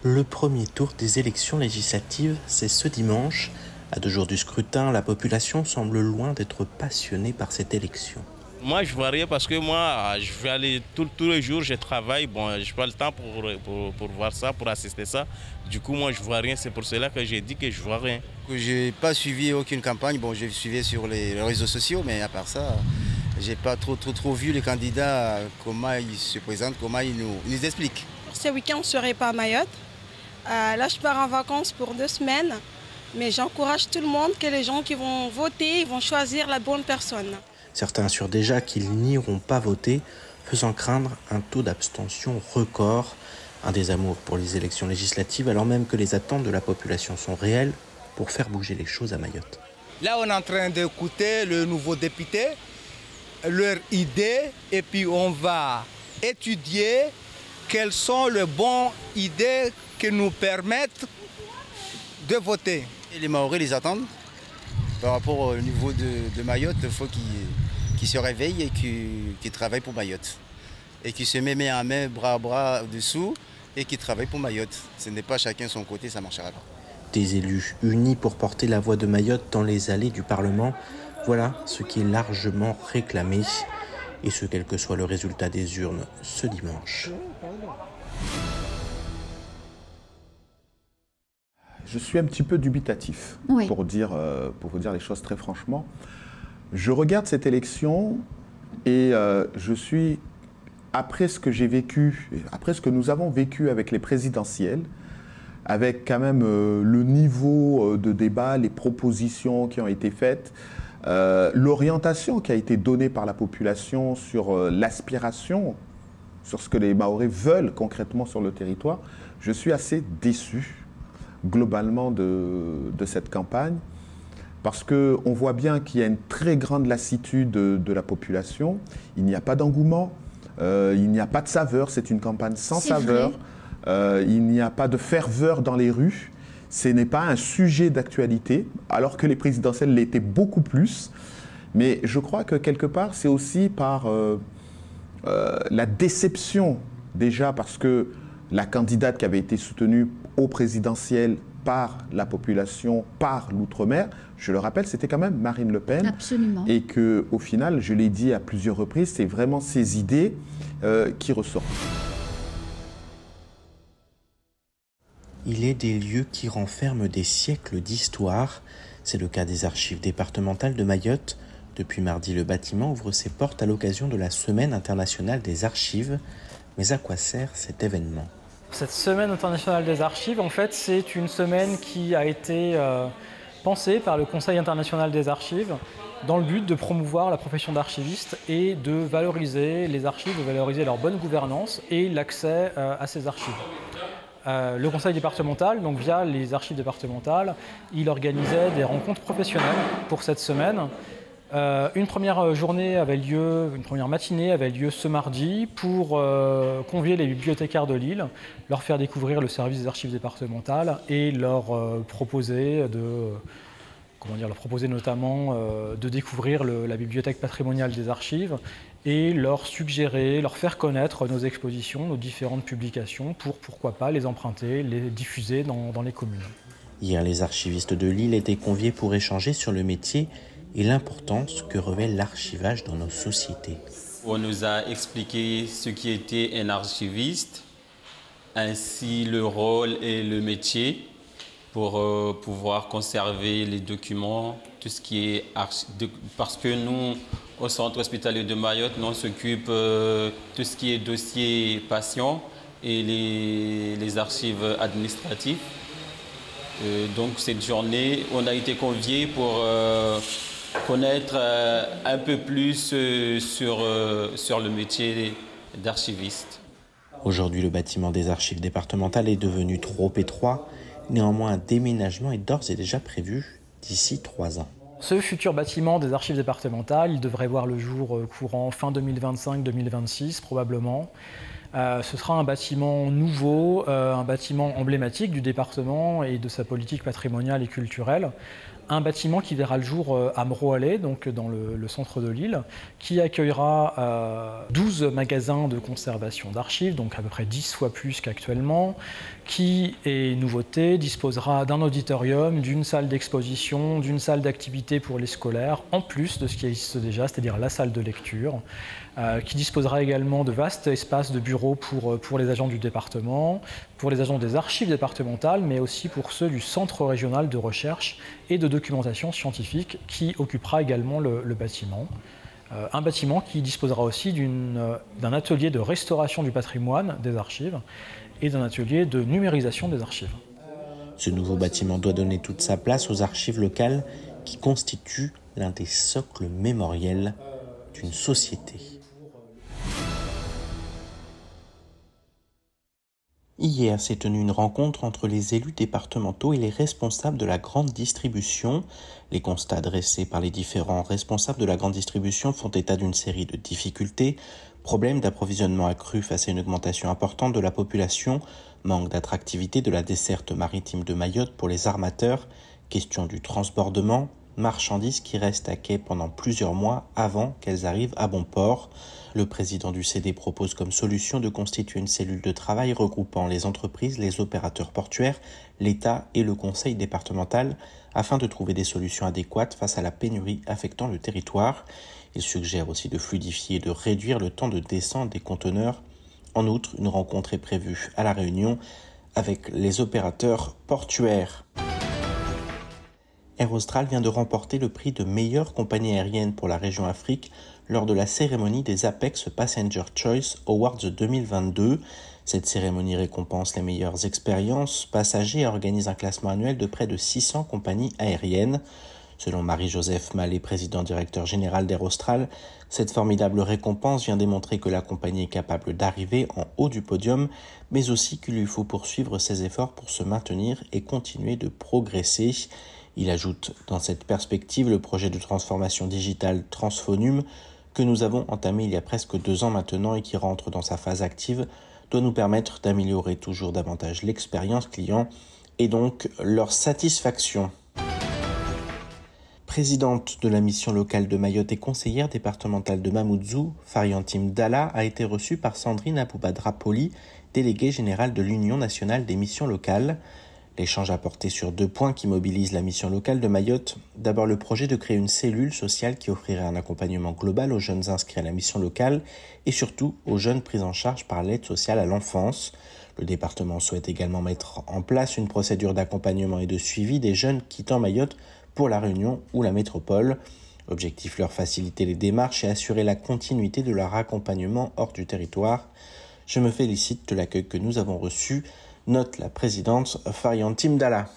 Le premier tour des élections législatives, c'est ce dimanche. À 2 jours du scrutin, la population semble loin d'être passionnée par cette élection. Moi, je vois rien parce que moi, je vais aller tous les jours, je travaille. Bon, je n'ai pas le temps pour voir ça, pour assister à ça. Du coup, moi, je vois rien. C'est pour cela que j'ai dit que je vois rien. Je n'ai pas suivi aucune campagne. Bon, je suivais sur les réseaux sociaux, mais à part ça, je n'ai pas trop vu les candidats, comment ils se présentent, comment ils nous expliquent. Ce week-end, on ne serait pas à Mayotte. Là, je pars en vacances pour 2 semaines. Mais j'encourage tout le monde que les gens qui vont voter, ils vont choisir la bonne personne. Certains assurent déjà qu'ils n'iront pas voter, faisant craindre un taux d'abstention record. Un désamour pour les élections législatives, alors même que les attentes de la population sont réelles pour faire bouger les choses à Mayotte. Là, on est en train d'écouter le nouveau député, leurs idées, et puis on va étudier quelles sont les bonnes idées qui nous permettent de voter. Et les Mahorais les attendent. Par rapport au niveau de Mayotte, il faut qu'ils se réveillent et qu'ils travaillent pour Mayotte. Et qu'ils se mettent main à main, bras à bras dessous et qu'ils travaillent pour Mayotte. Ce n'est pas chacun son côté, ça ne marchera pas. Des élus unis pour porter la voix de Mayotte dans les allées du Parlement, voilà ce qui est largement réclamé. Et ce, quel que soit le résultat des urnes ce dimanche. Je suis un petit peu dubitatif, oui. pour vous dire les choses très franchement. Je regarde cette élection et je suis, après ce que j'ai vécu, après ce que nous avons vécu avec les présidentielles, avec quand même le niveau de débat, les propositions qui ont été faites, l'orientation qui a été donnée par la population sur l'aspiration, sur ce que les Mahorais veulent concrètement sur le territoire, je suis assez déçu globalement de cette campagne, parce qu'on voit bien qu'il y a une très grande lassitude de la population, il n'y a pas d'engouement, il n'y a pas de saveur, c'est une campagne sans saveur, il n'y a pas de ferveur dans les rues, ce n'est pas un sujet d'actualité, alors que les présidentielles l'étaient beaucoup plus, mais je crois que quelque part c'est aussi par la déception déjà, parce que la candidate qui avait été soutenue au présidentiel par la population, par l'outre-mer, je le rappelle, c'était quand même Marine Le Pen. Absolument. Et qu'au final, je l'ai dit à plusieurs reprises, c'est vraiment ces idées qui ressortent. Il est des lieux qui renferment des siècles d'histoire. C'est le cas des archives départementales de Mayotte. Depuis mardi, le bâtiment ouvre ses portes à l'occasion de la Semaine internationale des archives. Mais à quoi sert cet événement ? Cette Semaine internationale des archives, en fait, c'est une semaine qui a été pensée par le Conseil international des archives dans le but de promouvoir la profession d'archiviste et de valoriser les archives, de valoriser leur bonne gouvernance et l'accès à ces archives. Le conseil départemental, donc via les archives départementales, il organisait des rencontres professionnelles pour cette semaine. Une première journée avait lieu, une première matinée avait lieu ce mardi pour convier les bibliothécaires de Lille, leur faire découvrir le service des archives départementales et leur proposer notamment de découvrir la bibliothèque patrimoniale des archives et leur suggérer, leur faire connaître nos expositions, nos différentes publications pour, pourquoi pas, les emprunter, les diffuser dans les communes. Hier, les archivistes de Lille étaient conviés pour échanger sur le métier et l'importance que revêt l'archivage dans nos sociétés. On nous a expliqué ce qui était un archiviste, ainsi le rôle et le métier pour pouvoir conserver les documents, tout ce qui est parce que nous, au centre hospitalier de Mayotte, nous on s'occupe de tout ce qui est dossier patient et les archives administratives. Donc cette journée, on a été conviés pour connaître un peu plus sur le métier d'archiviste. Aujourd'hui, le bâtiment des archives départementales est devenu trop étroit. Néanmoins, un déménagement est d'ores et déjà prévu d'ici 3 ans. Ce futur bâtiment des archives départementales, il devrait voir le jour courant fin 2025-2026 probablement. Ce sera un bâtiment nouveau, un bâtiment emblématique du département et de sa politique patrimoniale et culturelle. un bâtiment qui verra le jour à Mroalais, donc dans le centre de l'île, qui accueillera 12 magasins de conservation d'archives, donc à peu près 10 fois plus qu'actuellement, qui est nouveauté, disposera d'un auditorium, d'une salle d'exposition, d'une salle d'activité pour les scolaires, en plus de ce qui existe déjà, c'est-à-dire la salle de lecture, qui disposera également de vastes espaces de bureaux pour les agents du département, pour les agents des archives départementales, mais aussi pour ceux du Centre régional de recherche et de documentation scientifique qui occupera également le bâtiment. Un bâtiment qui disposera aussi d'un atelier de restauration du patrimoine des archives et d'un atelier de numérisation des archives. Ce nouveau bâtiment doit donner toute sa place aux archives locales qui constituent l'un des socles mémoriels d'une société. Hier s'est tenue une rencontre entre les élus départementaux et les responsables de la grande distribution. Les constats dressés par les différents responsables de la grande distribution font état d'une série de difficultés, problèmes d'approvisionnement accru face à une augmentation importante de la population, manque d'attractivité de la desserte maritime de Mayotte pour les armateurs, question du transbordement, marchandises qui restent à quai pendant plusieurs mois avant qu'elles arrivent à bon port. Le président du CD propose comme solution de constituer une cellule de travail regroupant les entreprises, les opérateurs portuaires, l'État et le conseil départemental afin de trouver des solutions adéquates face à la pénurie affectant le territoire. Il suggère aussi de fluidifier et de réduire le temps de descente des conteneurs. En outre, une rencontre est prévue à La Réunion avec les opérateurs portuaires. Air Austral vient de remporter le prix de meilleure compagnie aérienne pour la région Afrique lors de la cérémonie des Apex Passenger Choice Awards 2022. Cette cérémonie récompense les meilleures expériences passagers et organise un classement annuel de près de 600 compagnies aériennes. Selon Marie-Joseph Mallet, président-directeur général d'Air Austral, cette formidable récompense vient démontrer que la compagnie est capable d'arriver en haut du podium, mais aussi qu'il lui faut poursuivre ses efforts pour se maintenir et continuer de progresser. Il ajoute dans cette perspective le projet de transformation digitale Transphonum que nous avons entamé il y a presque 2 ans maintenant et qui rentre dans sa phase active, doit nous permettre d'améliorer toujours davantage l'expérience client et donc leur satisfaction. Présidente de la mission locale de Mayotte et conseillère départementale de Mamoudzou, Fariantime Dalla a été reçue par Sandrine Aboubadra-Poli, déléguée générale de l'Union nationale des missions locales. L'échange a porté sur 2 points qui mobilisent la mission locale de Mayotte. D'abord, le projet de créer une cellule sociale qui offrirait un accompagnement global aux jeunes inscrits à la mission locale et surtout aux jeunes pris en charge par l'aide sociale à l'enfance. Le département souhaite également mettre en place une procédure d'accompagnement et de suivi des jeunes quittant Mayotte pour la Réunion ou la métropole. Objectif, leur faciliter les démarches et assurer la continuité de leur accompagnement hors du territoire. Je me félicite de l'accueil que nous avons reçu, note la présidente Fariantime Dalla.